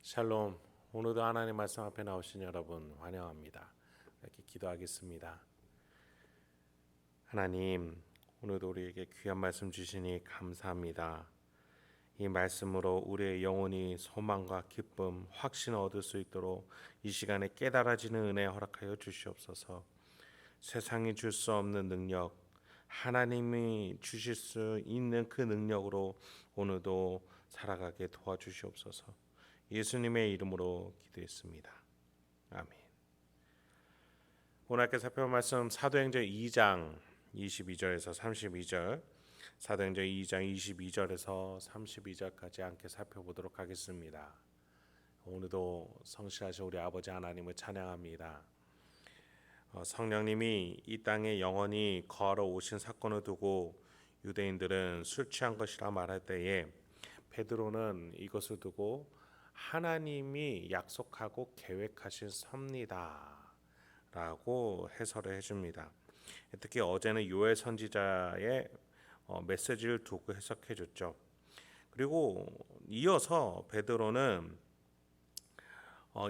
샬롬. 오늘도 하나님 말씀 앞에 나오신 여러분 환영합니다. 이렇게 기도하겠습니다. 하나님, 오늘도 우리에게 귀한 말씀 주시니 감사합니다. 이 말씀으로 우리의 영혼이 소망과 기쁨, 확신을 얻을 수 있도록 이 시간에 깨달아지는 은혜 허락하여 주시옵소서. 세상이 줄 수 없는 능력, 하나님이 주실 수 있는 그 능력으로 오늘도 살아가게 도와주시옵소서. 예수님의 이름으로 기도했습니다. 아멘. 오늘 함께 살펴볼 말씀 사도행전 2장 22절에서 32절, 사도행전 2장 22절에서 32절까지 함께 살펴보도록 하겠습니다. 오늘도 성실하신 우리 아버지 하나님을 찬양합니다. 성령님이 이 땅에 영원히 거하러 오신 사건을 두고 유대인들은 술 취한 것이라 말할 때에 베드로는 이것을 두고 하나님이 약속하고 계획하신 섭니다 라고 해설을 해줍니다. 특히 어제는 요엘 선지자의 메시지를 두고 해석해 줬죠. 그리고 이어서 베드로는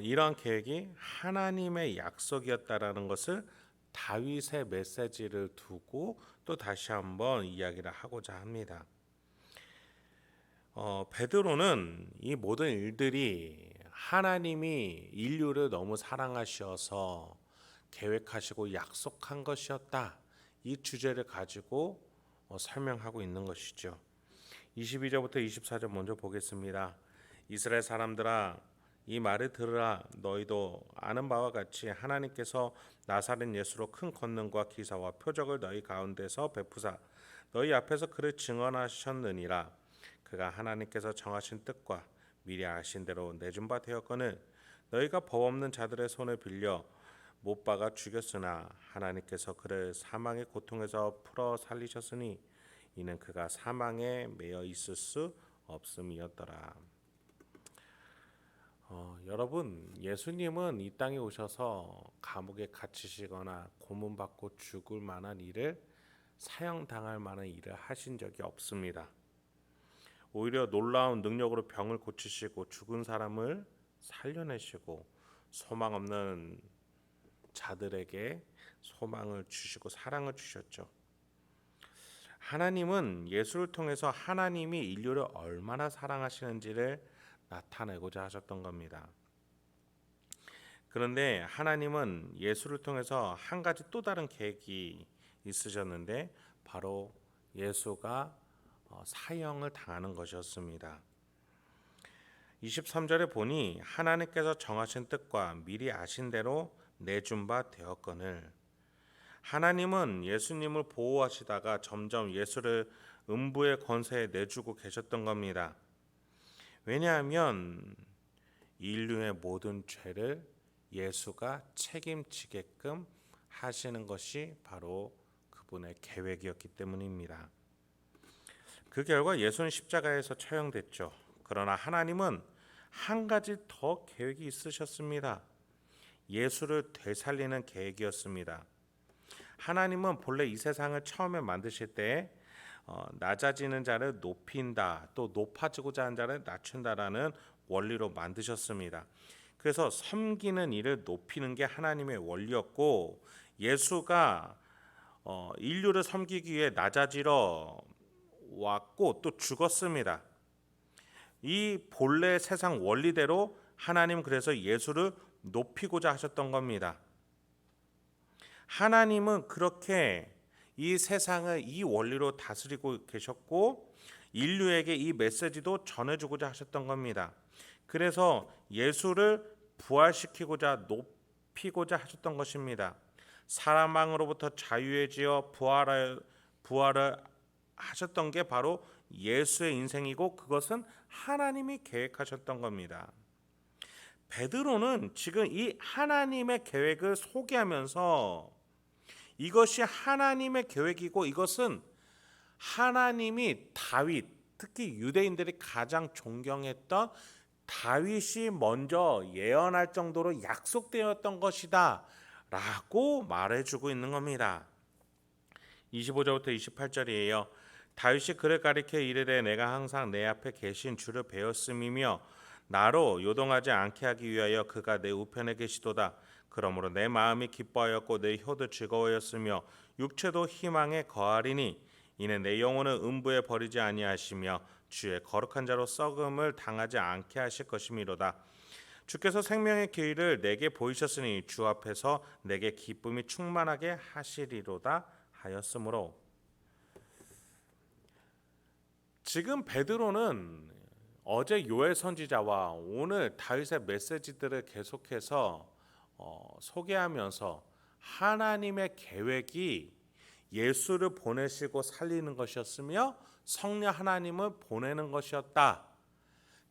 이러한 계획이 하나님의 약속이었다라는 것을 다윗의 메시지를 두고 또 다시 한번 이야기를 하고자 합니다. 베드로는 이 모든 일들이 하나님이 인류를 너무 사랑하셔서 계획하시고 약속한 것이었다, 이 주제를 가지고 설명하고 있는 것이죠. 22절부터 24절 먼저 보겠습니다. 이스라엘 사람들아, 이 말을 들으라. 너희도 아는 바와 같이 하나님께서 나사렛 예수로 큰 권능과 기사와 표적을 너희 가운데서 베푸사 너희 앞에서 그를 증언하셨느니라. 그가 하나님께서 정하신 뜻과 미리 아신 대로 내준 바 되었거늘 너희가 법 없는 자들의 손을 빌려 못 박아 죽였으나 하나님께서 그를 사망의 고통에서 풀어 살리셨으니 이는 그가 사망에 매여 있을 수 없음이었더라. 여러분, 예수님은 이 땅에 오셔서 감옥에 갇히시거나 고문받고 죽을 만한 일을, 사형당할 만한 일을 하신 적이 없습니다. 오히려 놀라운 능력으로 병을 고치시고 죽은 사람을 살려내시고 소망 없는 자들에게 소망을 주시고 사랑을 주셨죠. 하나님은 예수를 통해서 하나님이 인류를 얼마나 사랑하시는지를 나타내고자 하셨던 겁니다. 그런데 하나님은 예수를 통해서 한 가지 또 다른 계획이 있으셨는데 바로 예수가 사형을 당하는 것이었습니다. 23절에 보니 하나님께서 정하신 뜻과 미리 아신 대로 내준 바 되었거늘, 하나님은 예수님을 보호하시다가 점점 예수를 음부의 권세에 내주고 계셨던 겁니다. 왜냐하면 인류의 모든 죄를 예수가 책임지게끔 하시는 것이 바로 그분의 계획이었기 때문입니다. 그 결과 예수는 십자가에서 처형됐죠. 그러나 하나님은 한 가지 더 계획이 있으셨습니다. 예수를 되살리는 계획이었습니다. 하나님은 본래 이 세상을 처음에 만드실 때 낮아지는 자를 높인다, 또 높아지고자 하는 자를 낮춘다라는 원리로 만드셨습니다. 그래서 섬기는 일을 높이는 게 하나님의 원리였고, 예수가 인류를 섬기기 위해 낮아지러 왔고 또 죽었습니다. 이 본래 세상 원리대로 하나님 그래서 예수를 높이고자 하셨던 겁니다. 하나님은 그렇게 이 세상을 이 원리로 다스리고 계셨고 인류에게 이 메시지도 전해주고자 하셨던 겁니다. 그래서 예수를 부활시키고자 높이고자 하셨던 것입니다. 사망으로부터 자유해지어 부활을 하셨던 게 바로 예수의 인생이고 그것은 하나님이 계획하셨던 겁니다. 베드로는 지금 이 하나님의 계획을 소개하면서 이것이 하나님의 계획이고 이것은 하나님이 다윗, 특히 유대인들이 가장 존경했던 다윗이 먼저 예언할 정도로 약속되었던 것이다 라고 말해주고 있는 겁니다. 25절부터 28절이에요. 다윗이 그를 가리켜 이르되 내가 항상 내 앞에 계신 주를 배웠음이며 나로 요동하지 않게 하기 위하여 그가 내 우편에 계시도다. 그러므로 내 마음이 기뻐하였고 내 혀도 즐거워였으며 육체도 희망에 거하리니 이는 내 영혼을 음부에 버리지 아니하시며 주의 거룩한 자로 썩음을 당하지 않게 하실 것이미로다. 주께서 생명의 길을 내게 보이셨으니 주 앞에서 내게 기쁨이 충만하게 하시리로다 하였으므로. 지금 베드로는 어제 요엘 선지자와 오늘 다윗의 메시지들을 계속해서 소개하면서 하나님의 계획이 예수를 보내시고 살리는 것이었으며 성령 하나님을 보내는 것이었다.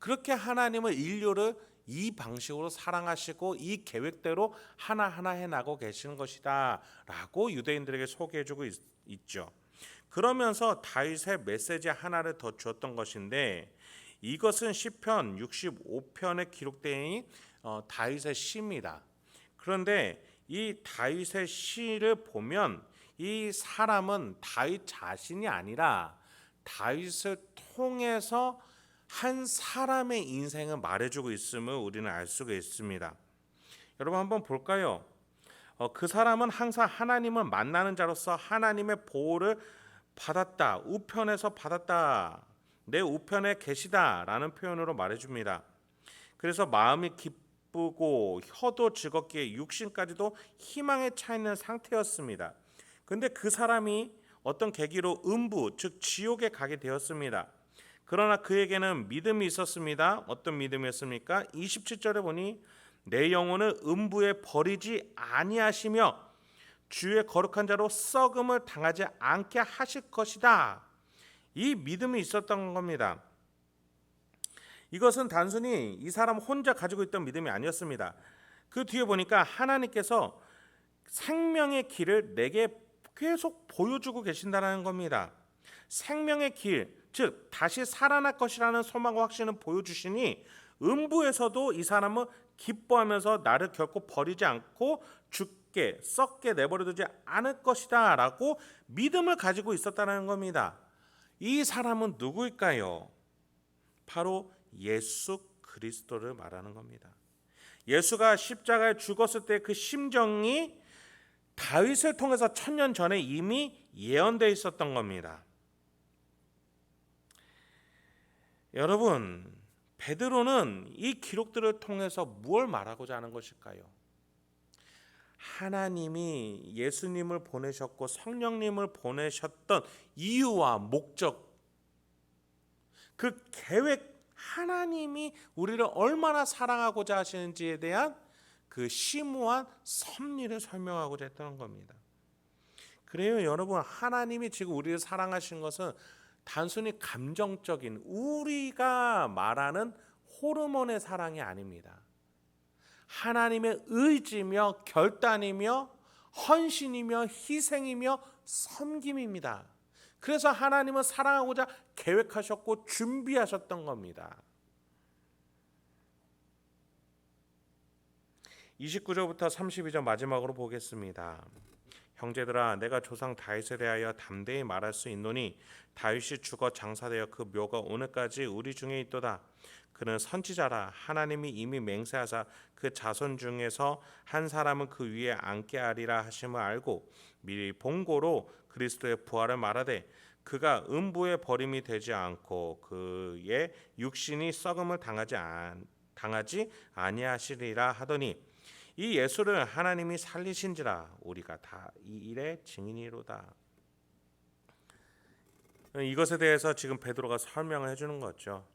그렇게 하나님은 인류를 이 방식으로 사랑하시고 이 계획대로 하나하나 해나가고 계시는 것이다 라고 유대인들에게 소개해주고 있죠. 그러면서 다윗의 메시지 하나를 더 주었던 것인데, 이것은 시편 65편에 기록된 다윗의 시입니다. 그런데 이 다윗의 시를 보면 이 사람은 다윗 자신이 아니라 다윗을 통해서 한 사람의 인생을 말해주고 있음을 우리는 알 수가 있습니다. 여러분 한번 볼까요? 그 사람은 항상 하나님을 만나는 자로서 하나님의 보호를 받았다, 우편에서 받았다, 내 우편에 계시다 라는 표현으로 말해줍니다. 그래서 마음이 기쁘고 혀도 즐겁기에 육신까지도 희망에 차 있는 상태였습니다. 근데 그 사람이 어떤 계기로 음부, 즉 지옥에 가게 되었습니다. 그러나 그에게는 믿음이 있었습니다. 어떤 믿음이었습니까? 27절에 보니 내 영혼을 음부에 버리지 아니하시며 주의 거룩한 자로 썩음을 당하지 않게 하실 것이다. 이 믿음이 있었던 겁니다. 이것은 단순히 이 사람 혼자 가지고 있던 믿음이 아니었습니다. 그 뒤에 보니까 하나님께서 생명의 길을 내게 계속 보여주고 계신다는 겁니다. 생명의 길, 즉 다시 살아날 것이라는 소망과 확신을 보여주시니 음부에서도 이 사람은 기뻐하면서 나를 결코 버리지 않고 죽게 썩게 내버려두지 않을 것이다 라고 믿음을 가지고 있었다는 겁니다. 이 사람은 누구일까요? 바로 예수 그리스도를 말하는 겁니다. 예수가 십자가에 죽었을 때 그 심정이 다윗을 통해서 1000년 전에 이미 예언되어 있었던 겁니다. 여러분, 베드로는 이 기록들을 통해서 무엇을 말하고자 하는 것일까요? 하나님이 예수님을 보내셨고 성령님을 보내셨던 이유와 목적, 그 계획, 하나님이 우리를 얼마나 사랑하고자 하시는지에 대한 그 심오한 섭리를 설명하고자 했던 겁니다. 그래요, 여러분, 하나님이 지금 우리를 사랑하시는 것은 단순히 감정적인 우리가 말하는 호르몬의 사랑이 아닙니다. 하나님의 의지며 결단이며 헌신이며 희생이며 섬김입니다. 그래서 하나님은 사랑하고자 계획하셨고 준비하셨던 겁니다. 29절부터 32절 마지막으로 보겠습니다. 형제들아, 내가 조상 다윗에 대하여 담대히 말할 수 있노니 다윗이 죽어 장사되어 그 묘가 오늘까지 우리 중에 있도다. 그는 선지자라. 하나님이 이미 맹세하사 그 자손 중에서 한 사람은 그 위에 앉게 하리라 하심을 알고 미리 본고로 그리스도의 부활을 말하되 그가 음부에 버림이 되지 않고 그의 육신이 썩음을 당하지 아니하시리라 하더니 이 예수를 하나님이 살리신지라 우리가 다 이 일의 증인이로다. 이것에 대해서 지금 베드로가 설명을 해주는 거죠.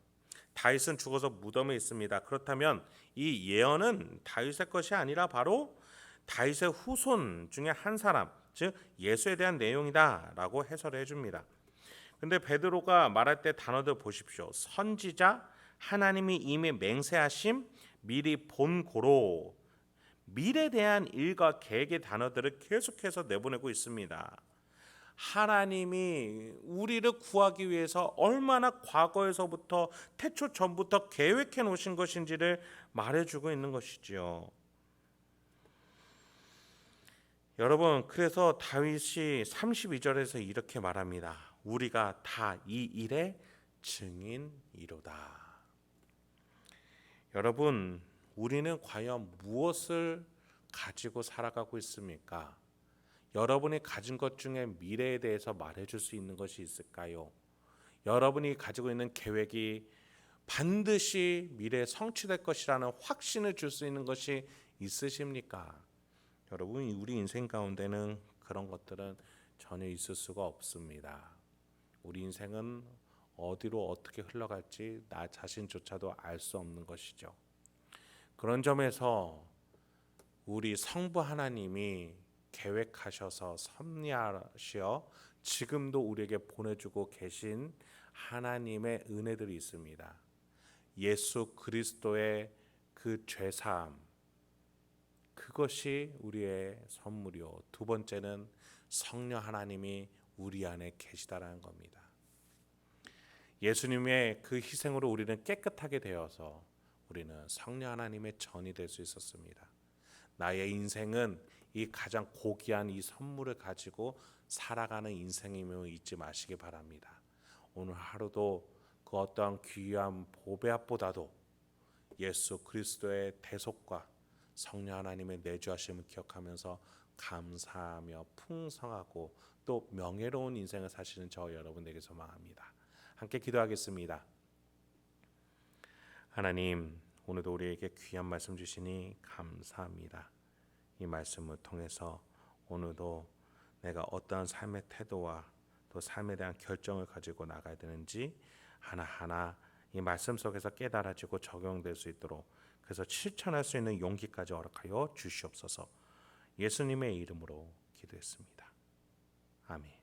다윗은 죽어서 무덤에 있습니다. 그렇다면 이 예언은 다윗의 것이 아니라 바로 다윗의 후손 중에 한 사람, 즉 예수에 대한 내용이다라고 해설을 해줍니다. 근데 베드로가 말할 때 단어들 보십시오. 선지자, 하나님이 이미 맹세하심, 미리 본고로, 미래에 대한 일과 계획의 단어들을 계속해서 내보내고 있습니다. 하나님이 우리를 구하기 위해서 얼마나 과거에서부터 태초 전부터 계획해 놓으신 것인지를 말해주고 있는 것이지요. 여러분, 그래서 다윗이 32절에서 이렇게 말합니다. 우리가 다 이 일의 증인이로다. 여러분, 우리는 과연 무엇을 가지고 살아가고 있습니까? 여러분이 가진 것 중에 미래에 대해서 말해줄 수 있는 것이 있을까요? 여러분이 가지고 있는 계획이 반드시 미래에 성취될 것이라는 확신을 줄 수 있는 것이 있으십니까? 여러분, 우리 인생 가운데는 그런 것들은 전혀 있을 수가 없습니다. 우리 인생은 어디로 어떻게 흘러갈지 나 자신조차도 알 수 없는 것이죠. 그런 점에서 우리 성부 하나님이 계획하셔서 섭리하시어 지금도 우리에게 보내주고 계신 하나님의 은혜들이 있습니다. 예수 그리스도의 그 죄사함, 그것이 우리의 선물이요. 두 번째는 성령 하나님이 우리 안에 계시다라는 겁니다. 예수님의 그 희생으로 우리는 깨끗하게 되어서 우리는 성령 하나님의 전이 될 수 있었습니다. 나의 인생은 이 가장 고귀한 이 선물을 가지고 살아가는 인생임을 잊지 마시기 바랍니다. 오늘 하루도 그 어떠한 귀한 보배압보다도 예수 그리스도의 대속과 성령 하나님의 내주하심을 기억하면서 감사하며 풍성하고 또 명예로운 인생을 사시는 저 여러분에게 소망합니다. 함께 기도하겠습니다. 하나님, 오늘도 우리에게 귀한 말씀 주시니 감사합니다. 이 말씀을 통해서 오늘도 내가 어떠한 삶의 태도와 또 삶에 대한 결정을 가지고 나가야 되는지 하나하나 이 말씀 속에서 깨달아지고 적용될 수 있도록, 그래서 실천할 수 있는 용기까지 허락하여 주시옵소서. 예수님의 이름으로 기도했습니다. 아멘.